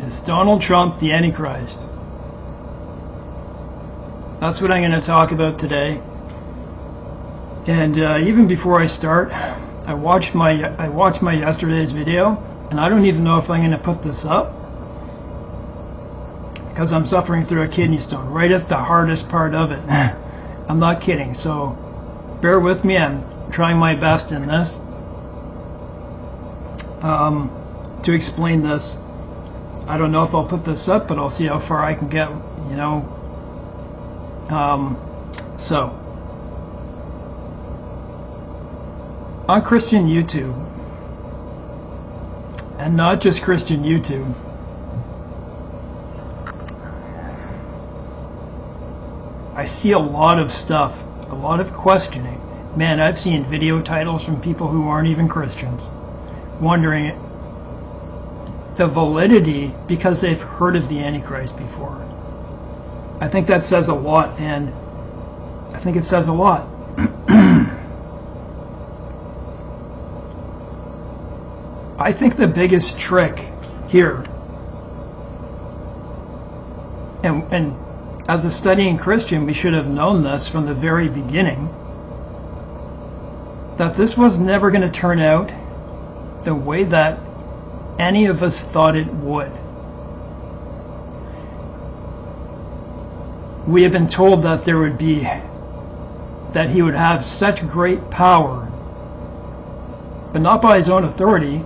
Is Donald Trump the Antichrist? That's what I'm going to talk about today. And even before I start, I watched my yesterday's video, and I don't even know if I'm going to put this up because I'm suffering through a kidney stone, right at the hardest part of it. I'm not kidding, so bear with me. I'm trying my best in this to explain this. I don't know if I'll put this up, but I'll see how far I can get, you know. So on Christian YouTube, and not just Christian YouTube, I see a lot of stuff, a lot of questioning. Man, I've seen video titles from people who aren't even Christians, wondering the validity because they've heard of the Antichrist before. I think that says a lot, and I think it says a lot. I think the biggest trick here, and as a studying Christian, we should have known this from the very beginning, that this was never going to turn out the way that any of us thought it would. We have been told that that he would have such great power, but not by his own authority.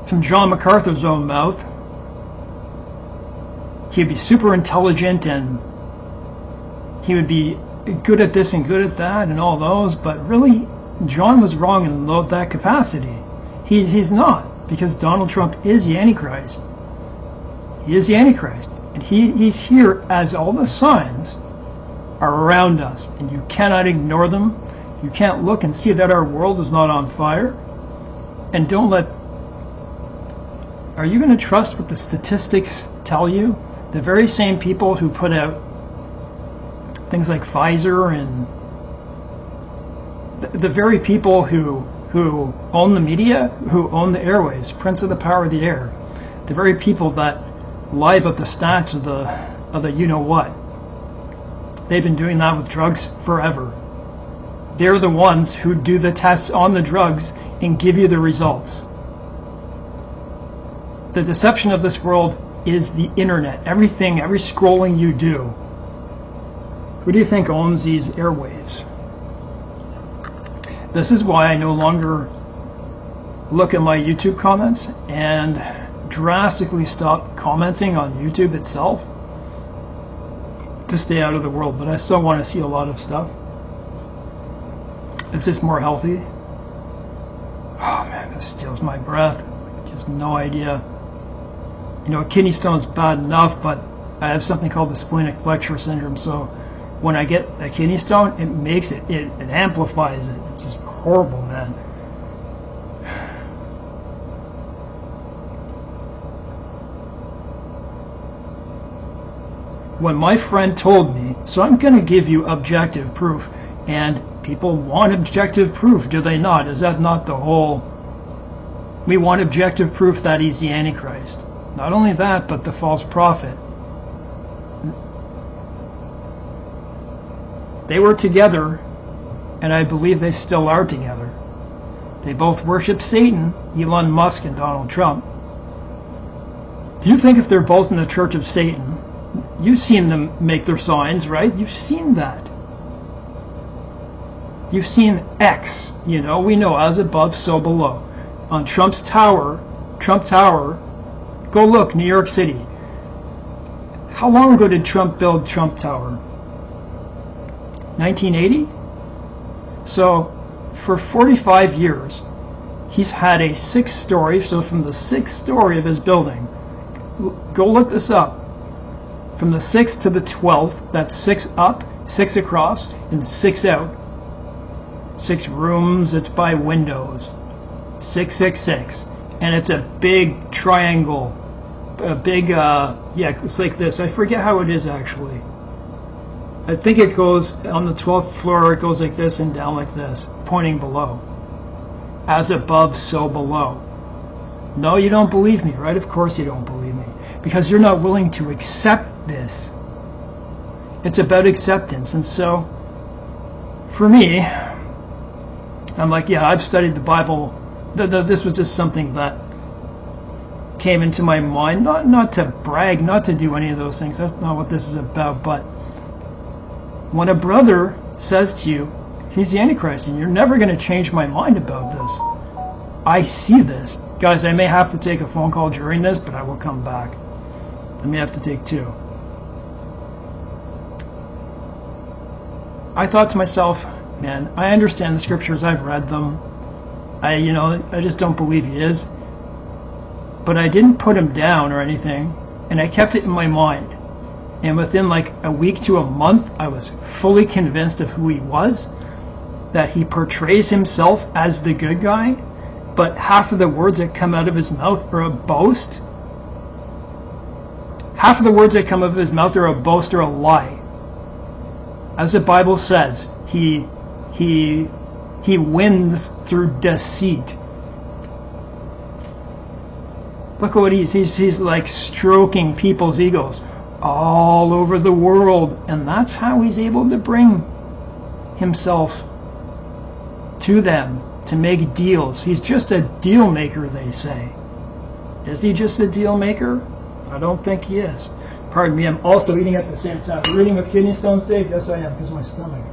From John MacArthur's own mouth, he'd be super intelligent and he would be good at this and good at that and all those, but really John was wrong in that capacity. He's not, because Donald Trump is the Antichrist. He is the Antichrist, and he's here as all the signs are around us, and you cannot ignore them. You can't look and see that our world is not on fire. And don't let... Are you going to trust what the statistics tell you? The very same people who put out things like Pfizer, and the very people who own the media, who own the airwaves, prince of the power of the air, the very people that lie about the stats of the you-know-what, they've been doing that with drugs forever. They're the ones who do the tests on the drugs and give you the results. The deception of this world is the internet. Everything, every scrolling you do. Who do you think owns these airwaves? This is why I no longer look at my YouTube comments and drastically stop commenting on YouTube itself to stay out of the world, but I still want to see a lot of stuff. It's just more healthy. Oh man, this steals my breath. Just no idea. You know, a kidney stone's bad enough, but I have something called the splenic flexure syndrome, so when I get a kidney stone, it makes it amplifies it. It's just horrible, man. When my friend told me, so I'm going to give you objective proof, and people want objective proof, do they not? Is that not the whole... We want objective proof that he's the Antichrist. Not only that, but the false prophet. They were together, and I believe they still are together. They both worship Satan, Elon Musk and Donald Trump. Do you think if they're both in the Church of Satan, you've seen them make their signs, right? You've seen that. You've seen X, you know, we know as above, so below. On Trump Tower, go look, New York City. How long ago did Trump build Trump Tower? 1980? So, for 45 years, he's had a 6-story, so from the 6th story of his building, go look this up. From the 6th to the 12th, that's 6 up, 6 across, and 6 out. 6 rooms, it's by windows. 666. And it's a big triangle. A big, yeah, it's like this. I forget how it is actually. I think it goes on the 12th floor, it goes like this and down like this, pointing below. As above, so below. No, you don't believe me, right? Of course you don't believe me. Because you're not willing to accept this. It's about acceptance. And so, for me, I'm like, yeah, I've studied the Bible. This was just something that came into my mind. Not to brag, not to do any of those things. That's not what this is about. But when a brother says to you, he's the Antichrist, and you're never going to change my mind about this. I see this. Guys, I may have to take a phone call during this, but I will come back. I may have to take two. I thought to myself, man, I understand the scriptures. I've read them. I just don't believe he is. But I didn't put him down or anything, and I kept it in my mind. And within like a week to a month, I was fully convinced of who he was, that he portrays himself as the good guy, but half of the words that come out of his mouth are a boast. Half of the words that come out of his mouth are a boast or a lie. As the Bible says, he wins through deceit. Look at what he's like stroking people's egos all over the world, and that's how he's able to bring himself to them to make deals. He's just a deal maker, they say. Is he just a deal maker? I don't think he is. Pardon me, I'm also eating at the same time. Are you eating with kidney stones, Dave? Yes, I am, because of my stomach.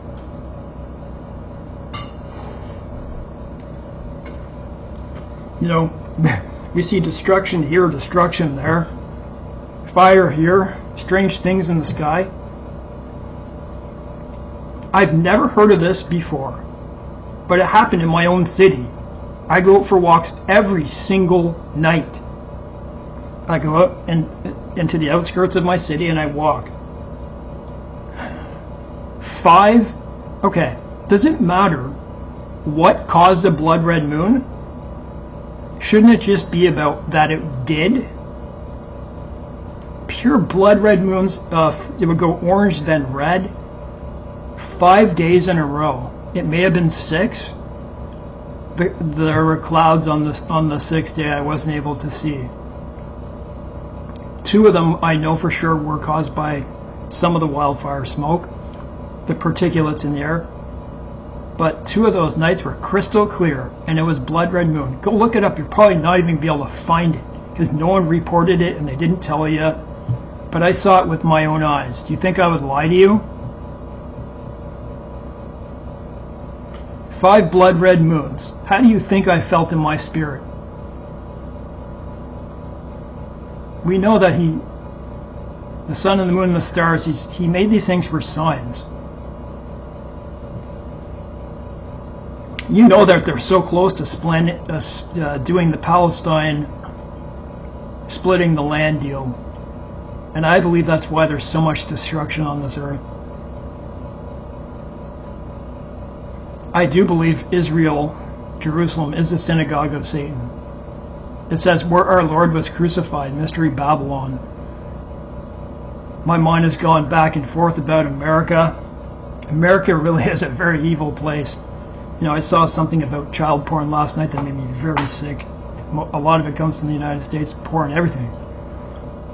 You know, we see destruction here, destruction there, fire here, strange things in the sky. I've never heard of this before, but it happened in my own city. I go out for walks every single night. I go out into the outskirts of my city and I walk. Okay, does it matter what caused a blood red moon? Shouldn't it just be about that it did? Pure blood red moons, it would go orange then red. 5 days in a row. It may have been 6. There were clouds on the 6th day I wasn't able to see. 2 of them I know for sure were caused by some of the wildfire smoke, the particulates in the air. But 2 of those nights were crystal clear, and it was blood red moon. Go look it up. You're probably not even be able to find it because no one reported it and they didn't tell you. But I saw it with my own eyes. Do you think I would lie to you? 5 blood red moons. How do you think I felt in my spirit? We know that the sun and the moon and the stars, he made these things for signs. You know that they're so close to doing the Palestine splitting the land deal. And I believe that's why there's so much destruction on this earth. I do believe Israel, Jerusalem, is the synagogue of Satan. It says, where our Lord was crucified, Mystery Babylon. My mind has gone back and forth about America. America really is a very evil place. You know, I saw something about child porn last night that made me very sick. A lot of it comes from the United States, porn, everything.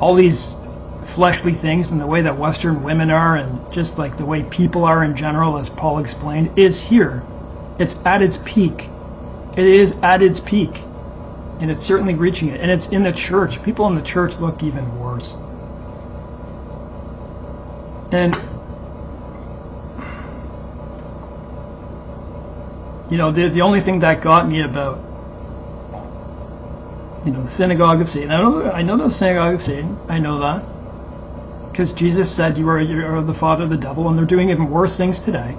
All these fleshly things and the way that Western women are and just like the way people are in general, as Paul explained, is here. It's at its peak. It is at its peak. And it's certainly reaching it. And it's in the church. People in the church look even worse. And you know, the only thing that got me about, you know, the synagogue of Satan. I know the synagogue of Satan. I know that. Because Jesus said you are the father of the devil, and they're doing even worse things today.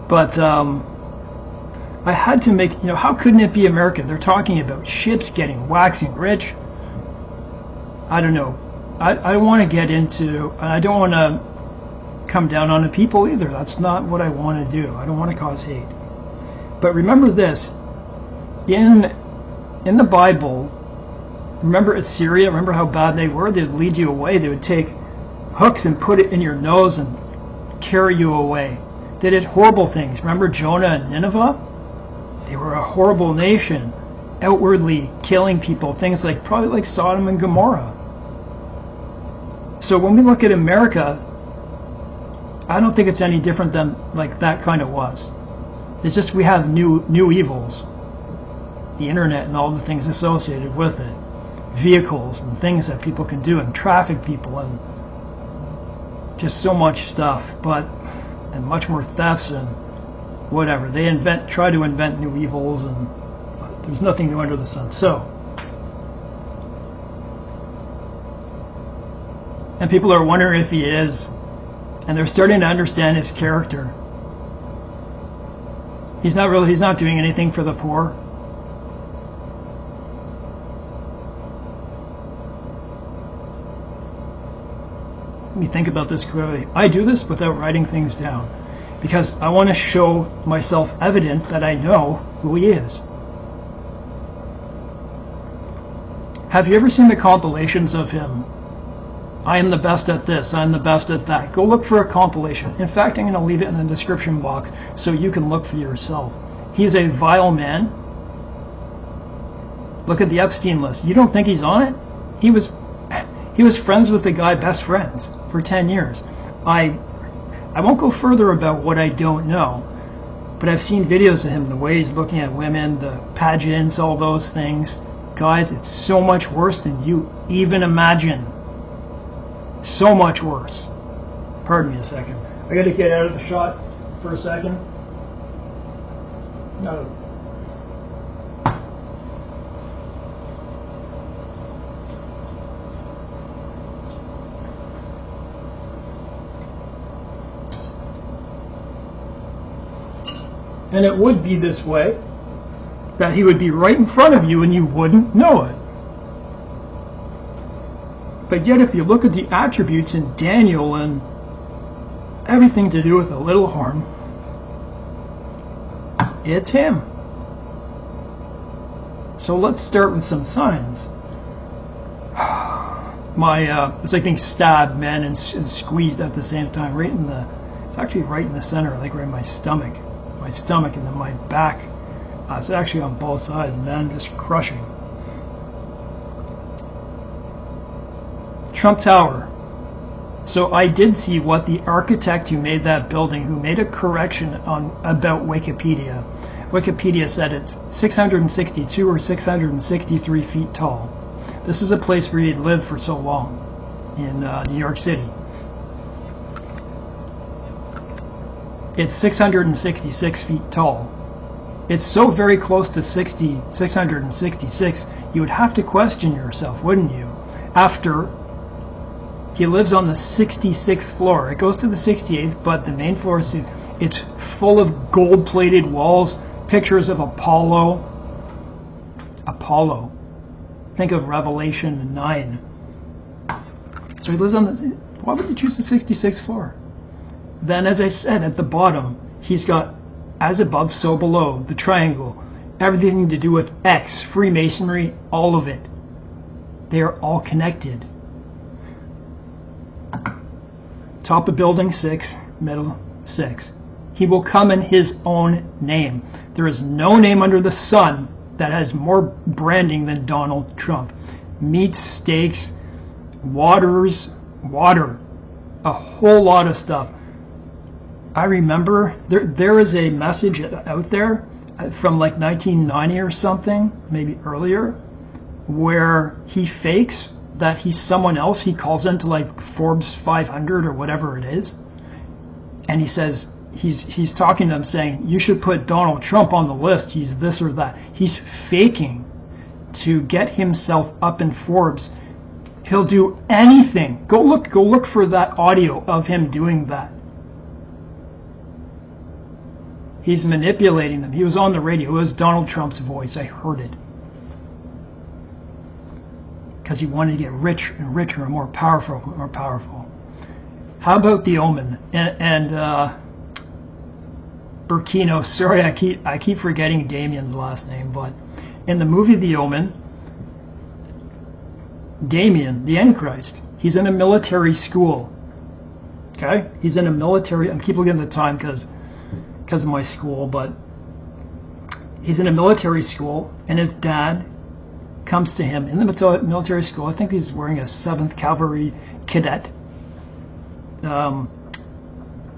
But I had to make, you know, how couldn't it be America? They're talking about ships waxing rich. I don't know. I don't want to get into, and I don't want to come down on the people either. That's not what I want to do. I don't want to cause hate. But remember this, in the Bible, remember Assyria, remember how bad they were? They would lead you away. They would take hooks and put it in your nose and carry you away. They did horrible things. Remember Jonah and Nineveh? They were a horrible nation. outwardly killing people, things like probably like Sodom and Gomorrah. So when we look at America, I don't think it's any different than like that kind of was. It's just we have new evils, the internet and all the things associated with it, vehicles and things that people can do, and traffic people, and just so much stuff, and much more thefts and whatever. They try to invent new evils, and there's nothing new under the sun. So, and people are wondering if he is, and they're starting to understand his character. He's not doing anything for the poor. Let me think about this clearly. I do this without writing things down, because I want to show myself evident that I know who he is. Have you ever seen the compilations of him? I am the best at this, I'm the best at that. Go look for a compilation. In fact, I'm going to leave it in the description box so you can look for yourself. He's a vile man. Look at the Epstein list. You don't think he's on it? He was friends with the guy, best friends, for 10 years. I won't go further about what I don't know, but I've seen videos of him, the way he's looking at women, the pageants, all those things. Guys, it's so much worse than you even imagine. So much worse. Pardon me a second. I got to get out of the shot for a second. No. And it would be this way, that he would be right in front of you and you wouldn't know it. But yet if you look at the attributes in Daniel and everything to do with the little horn, it's him. So let's start with some signs. It's like being stabbed, man, and squeezed at the same time. It's actually right in the center, like right in my stomach. And then my back. It's actually on both sides, man, just crushing. Trump Tower. So I did see what the architect who made that building, who made a correction about Wikipedia. Wikipedia said it's 662 or 663 feet tall. This is a place where he'd lived for so long in New York City. It's 666 feet tall. It's so very close to 666, you would have to question yourself, wouldn't you? After he lives on the 66th floor. It goes to the 68th, but the main floor it's full of gold-plated walls, pictures of Apollo. Think of Revelation 9. So he lives on the... Why would you choose the 66th floor? Then, as I said, at the bottom, he's got as above, so below, the triangle, everything to do with X, Freemasonry, all of it. They are all connected. Top of building 6, middle 6. He will come in his own name. There is no name under the sun that has more branding than Donald Trump. Meats, steaks, water, a whole lot of stuff. I remember there is a message out there from like 1990 or something, maybe earlier, where he fakes that he's someone else. He calls into like Forbes 500 or whatever it is, and he says he's talking to them saying you should put Donald Trump on the list. He's this or that. He's faking to get himself up in Forbes. He'll do anything. Go look for that audio of him doing that. He's manipulating them. He was on the radio. It was Donald Trump's voice. I heard it. Because he wanted to get rich and richer and more powerful. How about The Omen and Burkino? Sorry, I keep forgetting Damien's last name, but in the movie The Omen, Damien, the Antichrist, he's in a military school. Okay? He's in a military... I keep looking at the time because of my school, but He's in a military school, and his dad comes to him in the military school. I think he's wearing a 7th Cavalry cadet.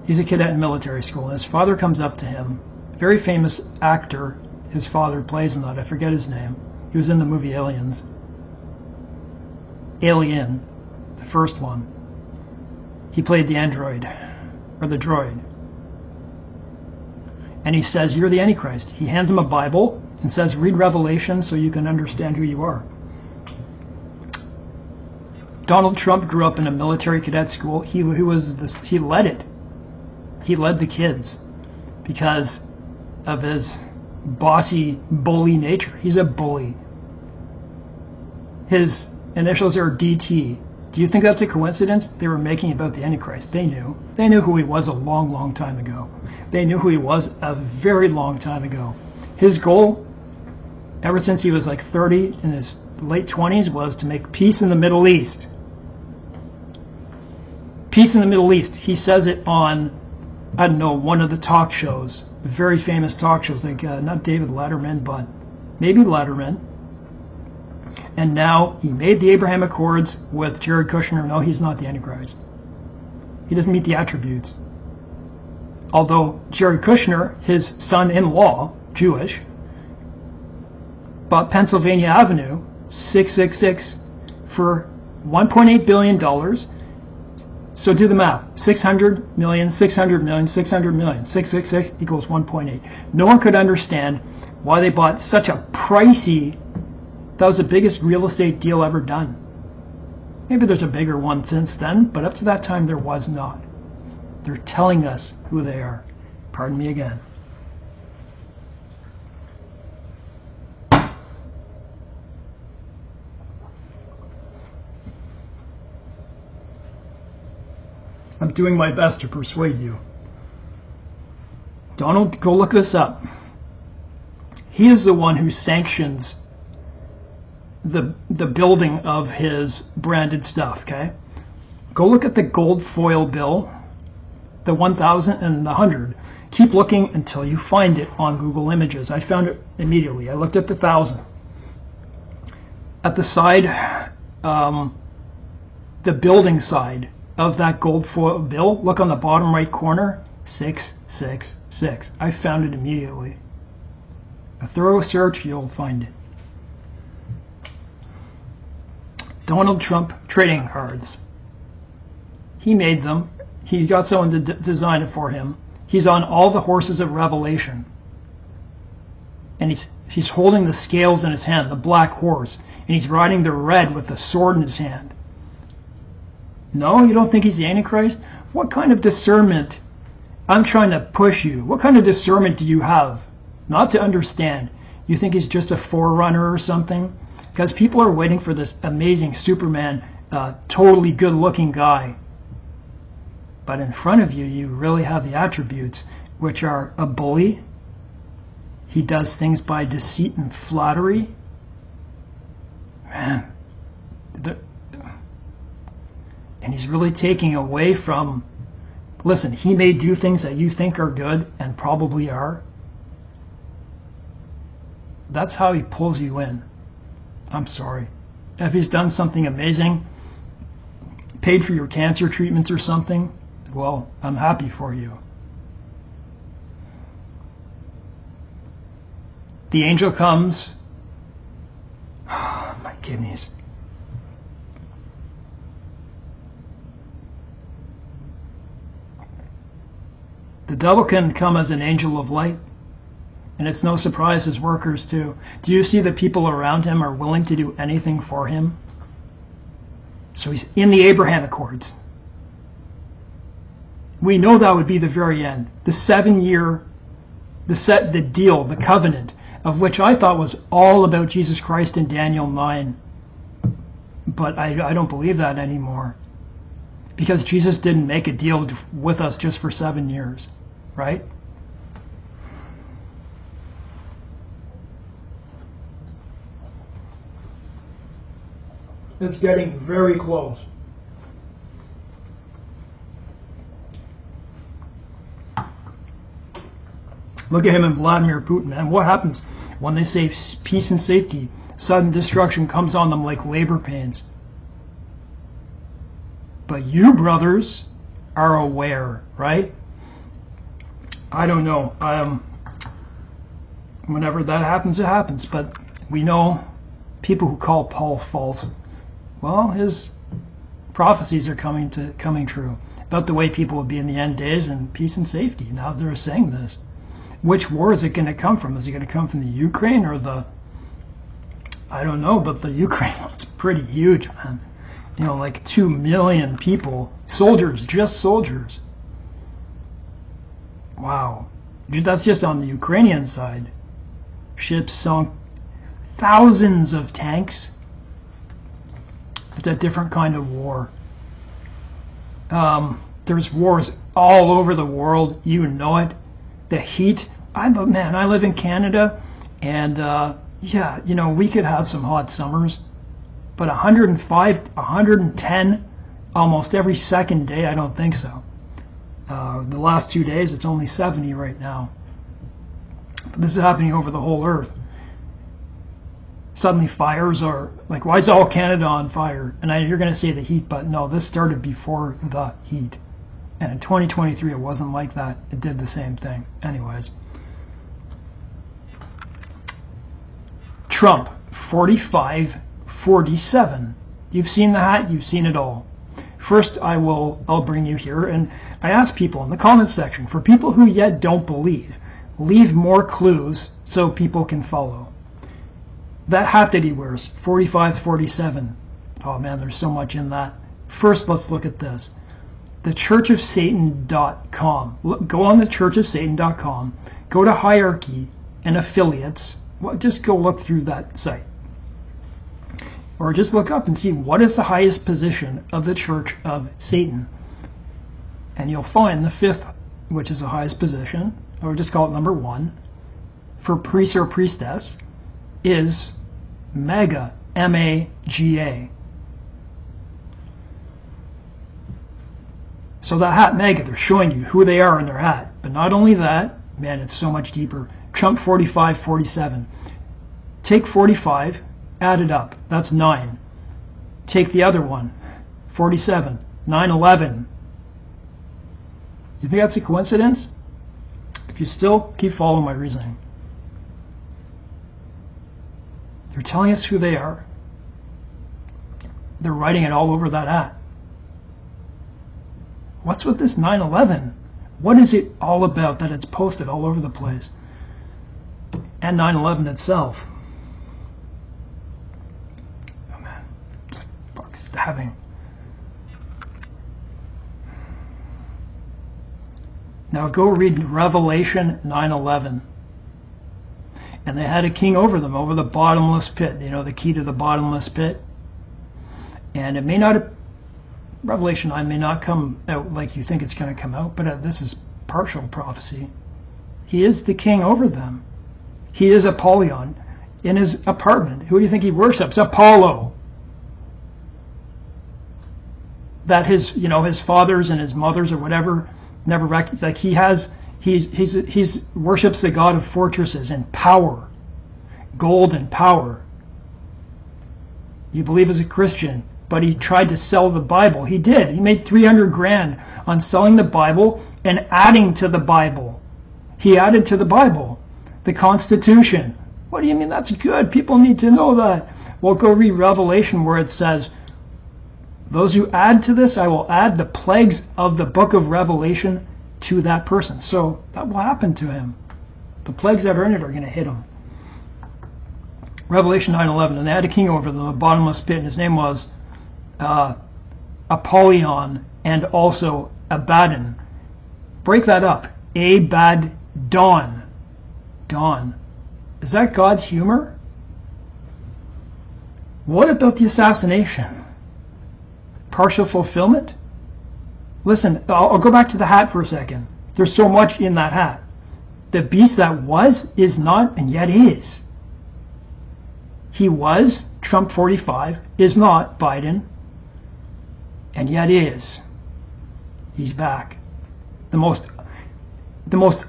He's a cadet in military school, and his father comes up to him. Very famous actor, his father plays in that. I forget his name. He was in the movie Aliens. Alien, the first one. He played the android, or the droid. And he says, "You're the Antichrist." He hands him a Bible and says, "Read Revelation so you can understand who you are." Donald Trump grew up in a military cadet school. He led it. He led the kids because of his bossy, bully nature. He's a bully. His initials are DT. Do you think that's a coincidence? They were making about the Antichrist. They knew. They knew who he was a long, long time ago. They knew who he was a very long time ago. His goal, ever since he was like 30, in his late 20s, was to make peace in the Middle East. Peace in the Middle East. He says it on, I don't know, one of the talk shows, very famous talk shows, like not David Letterman, but maybe Letterman. And now he made the Abraham Accords with Jared Kushner. No, he's not the Antichrist. He doesn't meet the attributes. Although Jared Kushner, his son-in-law, Jewish, bought Pennsylvania Avenue, 666, for $1.8 billion. So do the math. 600 million, 600 million, 600 million. 666 equals 1.8. No one could understand why they bought such a pricey. That was the biggest real estate deal ever done. Maybe there's a bigger one since then, but up to that time there was not. They're telling us who they are. Pardon me again. I'm doing my best to persuade you. Donald, go look this up. He is the one who sanctions the building of his branded stuff, okay? Go look at the gold foil bill, the 1,000 and the 100. Keep looking until you find it on Google Images. I found it immediately. I looked at the 1,000. At the side, the building side of that gold foil bill, look on the bottom right corner, 666. I found it immediately. A thorough search, you'll find it. Donald Trump trading cards. He made them. He got someone to design it for him. He's on all the horses of Revelation. And he's holding the scales in his hand, the black horse. And he's riding the red with the sword in his hand. No, you don't think he's the Antichrist? What kind of discernment? I'm trying to push you. What kind of discernment do you have? Not to understand. You think he's just a forerunner or something? Because people are waiting for this amazing Superman, totally good-looking guy. But in front of you, you really have the attributes, which are a bully. He does things by deceit and flattery. Man. And he's really taking away from... Listen, he may do things that you think are good, and probably are. That's how he pulls you in. I'm sorry. If he's done something amazing, paid for your cancer treatments or something, well, I'm happy for you. The angel comes. Oh, my kidneys. The devil can come as an angel of light. And it's no surprise his workers too. Do you see the people around him are willing to do anything for him? So he's in the Abraham Accords. We know that would be the very end. The 7-year, the deal, the covenant, of which I thought was all about Jesus Christ in Daniel 9. But I don't believe that anymore. Because Jesus didn't make a deal with us just for 7 years, right? It's getting very close. Look at him and Vladimir Putin, man. What happens when they say peace and safety? Sudden destruction comes on them like labor pains. But you, brothers, are aware, right? I don't know. Whenever that happens, it happens. But we know people who call Paul false. Well, his prophecies are coming true about the way people will be in the end days and peace and safety. Now they're saying this. Which war is it going to come from? Is it going to come from the Ukraine or the... I don't know, but the Ukraine one's pretty huge, man. You know, like 2 million people, soldiers, just soldiers. Wow. That's just on the Ukrainian side. Ships sunk, thousands of tanks. It's a different kind of war. There's wars all over the world. You know it. The heat. I live in Canada, and yeah, you know, we could have some hot summers, but 105, 110 almost every second day, I don't think so. The last 2 days, it's only 70 right now. But this is happening over the whole earth. Suddenly fires are, like, why is all Canada on fire? And you're going to say the heat, but no, this started before the heat. And in 2023, it wasn't like that. It did the same thing. Anyways. Trump, 45-47. You've seen the hat. You've seen it all. First, I'll bring you here. And I ask people in the comments section, for people who yet don't believe, leave more clues so people can follow. That hat that he wears, 45-47. Oh man, there's so much in that. First, let's look at this. thechurchofsatan.com. Go on thechurchofsatan.com. Go to hierarchy and affiliates. Well, just go look through that site. Or just look up and see what is the highest position of the Church of Satan. And you'll find the fifth, which is the highest position, or just call it number 1, for priest or priestess, is MAGA, M-A-G-A. So that hat, MAGA, they're showing you who they are in their hat. But not only that, man, it's so much deeper. Trump 45-47. Take 45, add it up. That's 9. Take the other one, 47, 9/11. You think that's a coincidence? If you still keep following my reasoning. They're telling us who they are. They're writing it all over that hat. What's with this 9/11? What is it all about that it's posted all over the place? And 9/11 itself. Oh man, it's a fuck stabbing. Now go read Revelation 9/11. And they had a king over them, over the bottomless pit. You know, the key to the bottomless pit. And it may not, Revelation 9 may not come out like you think it's going to come out, but this is partial prophecy. He is the king over them. He is Apollyon in his apartment. Who do you think he worships? Apollo. That his fathers and his mothers or whatever never recognized. Like he's worships the god of fortresses and power, gold and power. You believe as a Christian, but he tried to sell the Bible. He did. He made 300 grand on selling the Bible and adding to the Bible. He added to the Bible. The Constitution. What do you mean that's good? People need to know that. Well, go read Revelation where it says, those who add to this, I will add the plagues of the book of Revelation to that person. So that will happen to him. The plagues that are in it are going to hit him. Revelation 9:11. And they had a king over them, a bottomless pit, and his name was Apollyon and also Abaddon. Break that up. Abaddon. Dawn. Is that God's humor? What about the assassination? Partial fulfillment? Listen, I'll go back to the hat for a second. There's so much in that hat. The beast that was, is not, and yet is. He was, Trump 45, is not, Biden, and yet is. He's back. The most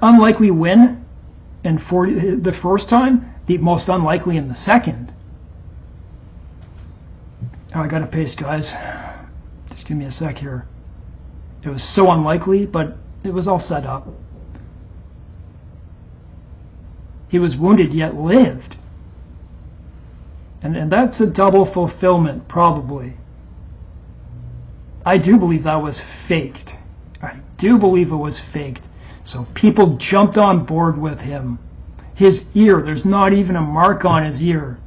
unlikely win and 40 the first time, the most unlikely in the second. Oh, I gotta pace, guys. Just give me a sec here. It was so unlikely, but it was all set up. He was wounded yet lived. And that's a double fulfillment, probably. I do believe that was faked. I do believe it was faked. So people jumped on board with him. His ear, there's not even a mark on his ear.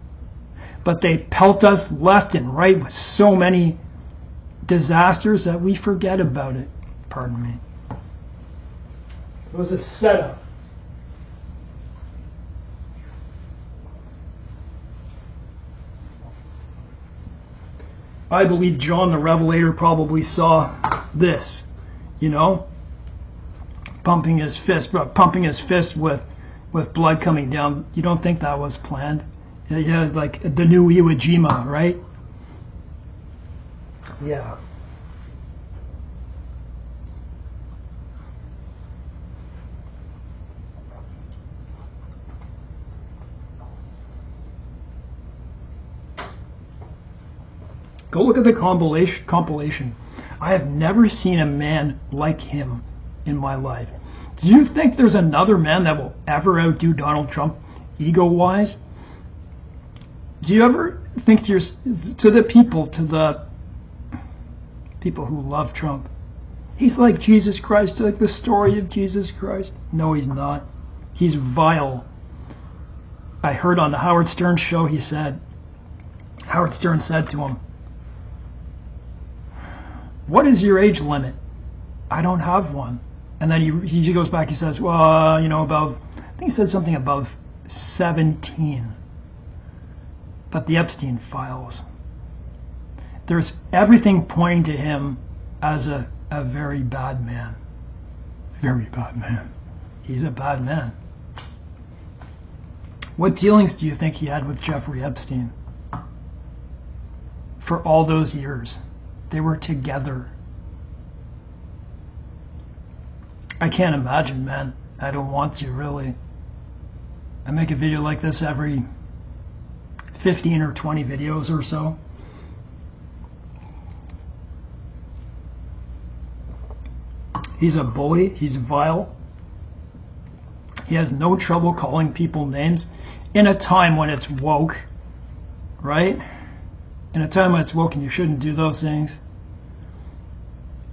But they pelt us left and right with so many disasters that we forget about it. Pardon me. It was a setup. I believe John the Revelator probably saw this, you know, pumping his fist with blood coming down. You don't think that was planned? Yeah, like the new Iwo Jima, right? Yeah. Go look at the compilation. I have never seen a man like him in my life. Do you think there's another man that will ever outdo Donald Trump ego-wise? Do you ever think to the people who love Trump, he's like Jesus Christ, like the story of Jesus Christ? No, he's not. He's vile. I heard on the Howard Stern show, Howard Stern said to him, "What is your age limit?" "I don't have one." And then he goes back, he says, "Well, you know, above," I think he said something above 17. But the Epstein files, there's everything pointing to him as a very bad man. Very bad man. He's a bad man. What dealings do you think he had with Jeffrey Epstein? For all those years. They were together. I can't imagine, man. I don't want to, really. I make a video like this every 15 or 20 videos or so. He's a bully. He's vile. He has no trouble calling people names in a time when it's woke, right? In a time when it's woke and you shouldn't do those things.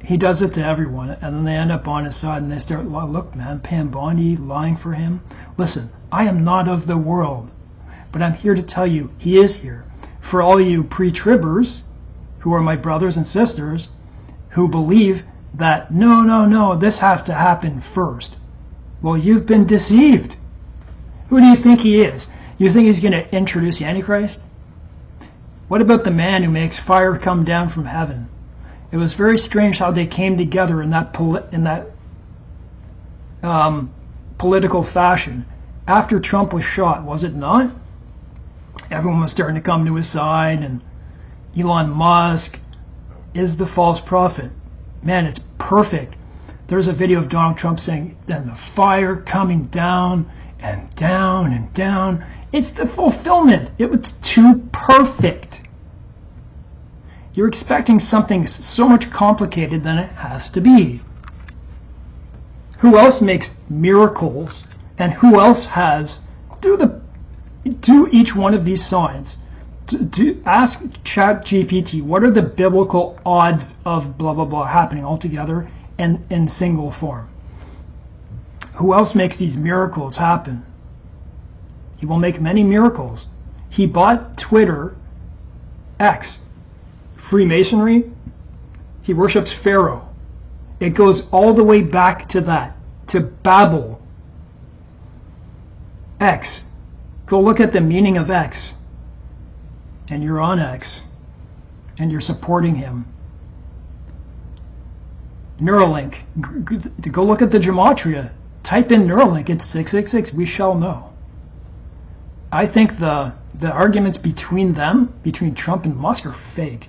He does it to everyone, and then they end up on his side and they start, look, man, Pam Bondi lying for him. Listen, I am not of the world, but I'm here to tell you he is here. For all you pre-tribbers, who are my brothers and sisters, who believe that, no, this has to happen first. Well, you've been deceived. Who do you think he is? You think he's going to introduce the Antichrist? What about the man who makes fire come down from heaven? It was very strange how they came together in that political fashion. After Trump was shot, was it not? Everyone was starting to come to his side, and Elon Musk is the false prophet. Man, it's perfect. There's a video of Donald Trump saying, then the fire coming down and down and down. It's the fulfillment. It was too perfect. You're expecting something so much complicated than it has to be. Who else makes miracles, and who else has do each one of these signs? Ask ChatGPT, what are the biblical odds of blah blah blah happening all together and in single form? Who else makes these miracles happen? He will make many miracles. He bought Twitter, X. Freemasonry, he worships Pharaoh. It goes all the way back to that, to Babel. X. Go look at the meaning of X. And you're on X. And you're supporting him. Neuralink. Go look at the gematria. Type in Neuralink, it's 666. We shall know. I think the arguments between them, between Trump and Musk, are fake.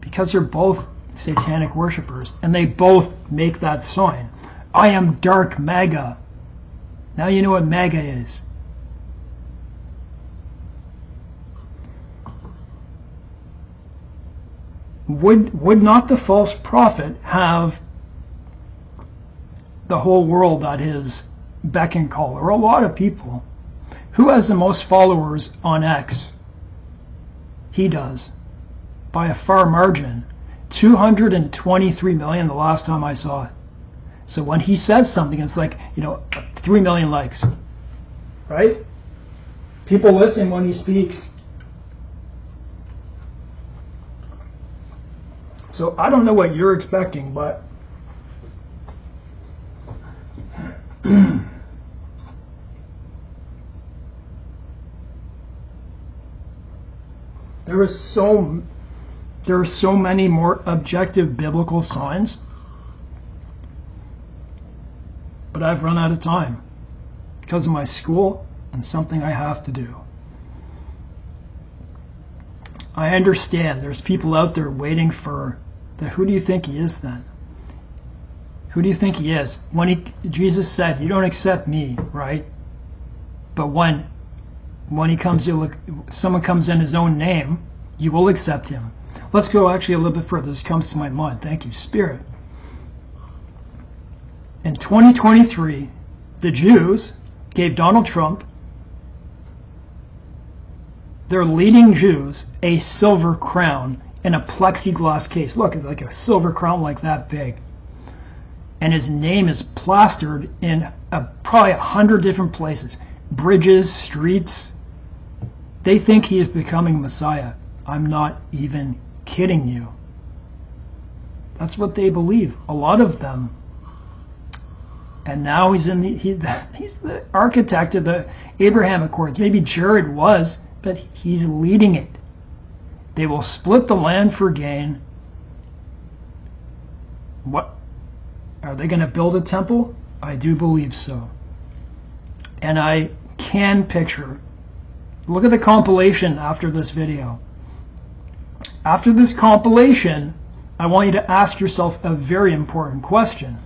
Because they're both satanic worshippers, and they both make that sign. I am dark MAGA. Now you know what MAGA is. Would not the false prophet have the whole world at his beck and call, or a lot of people? Who has the most followers on X? He does, by a far margin. 223 million the last time I saw it. So when he says something, it's like, 3 million likes, right? People listen when he speaks. So I don't know what you're expecting, but there are so many more objective biblical signs, but I've run out of time because of my school and something I have to do. I understand there's people out there waiting for who do you think he is then? Who do you think he is? Jesus said, you don't accept me, right? But when he comes, someone comes in his own name, you will accept him. Let's go actually a little bit further. This comes to my mind. Thank you, Spirit. In 2023, the Jews gave Donald Trump, their leading Jews, a silver crown in a plexiglass case. Look, it's like a silver crown like that big. And his name is plastered in probably 100 different places. Bridges, streets. They think he is the coming Messiah. I'm not even kidding you. That's what they believe. A lot of them. And now he's the architect of the Abraham Accords. Maybe Jared was, but he's leading it. They will split the land for gain. What? Are they going to build a temple? I do believe so. And I can picture. Look at the compilation after this video. After this compilation, I want you to ask yourself a very important question.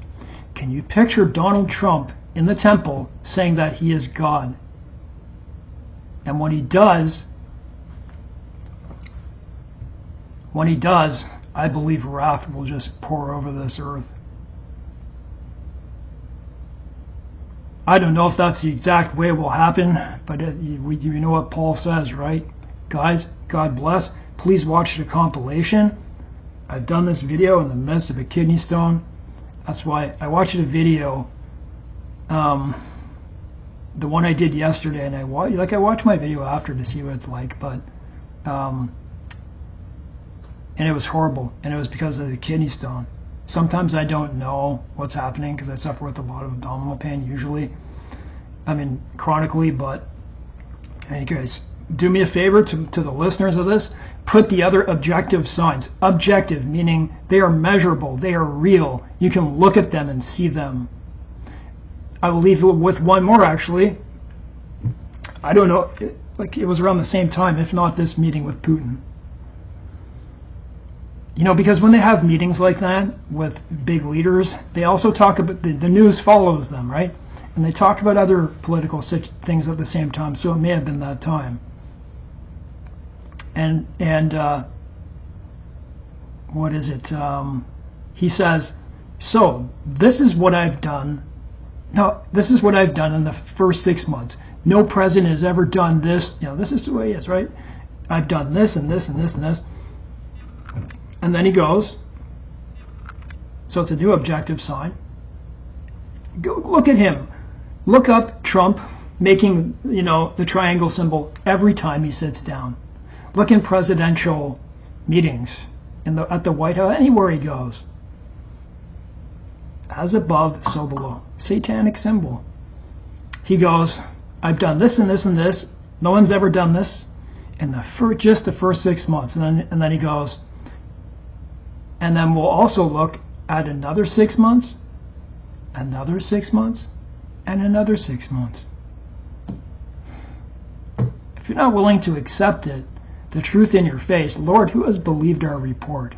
Can you picture Donald Trump in the temple saying that he is God? And when he does, I believe wrath will just pour over this earth. I don't know if that's the exact way it will happen, but you know what Paul says, right? Guys, God bless. Please watch the compilation. I've done this video in the midst of a kidney stone. That's why I watched the video, the one I did yesterday, and I watched my video after to see what it's like, but and it was horrible, and it was because of the kidney stone. Sometimes I don't know what's happening because I suffer with a lot of abdominal pain usually. I mean, chronically, but hey guys, do me a favor to the listeners of this, put the other objective signs. Objective, meaning they are measurable, they are real. You can look at them and see them. I will leave with one more actually. I don't know, it was around the same time, if not this meeting with Putin. Because when they have meetings like that with big leaders, they also talk about, the news follows them, right? And they talk about other political things at the same time, so it may have been that time. And what is it? He says, so this is what I've done. No, this is what I've done in the first 6 months. No president has ever done this. This is the way he is, right? I've done this and this and this and this. And then he goes, so it's a new objective sign. Go look at him. Look up Trump making, the triangle symbol every time he sits down. Look in presidential meetings at the White House, anywhere he goes. As above, so below. Satanic symbol. He goes, I've done this and this and this. No one's ever done this in just the first 6 months. And then he goes, and then we'll also look at another 6 months, another 6 months, and another 6 months. If you're not willing to accept it, the truth in your face, Lord, who has believed our report?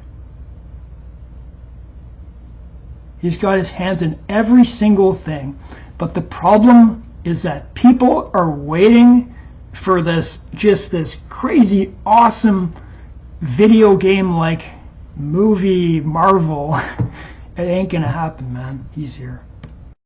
He's got his hands in every single thing, but the problem is that people are waiting for this crazy, awesome video game-like movie Marvel. It ain't gonna happen, man. He's here.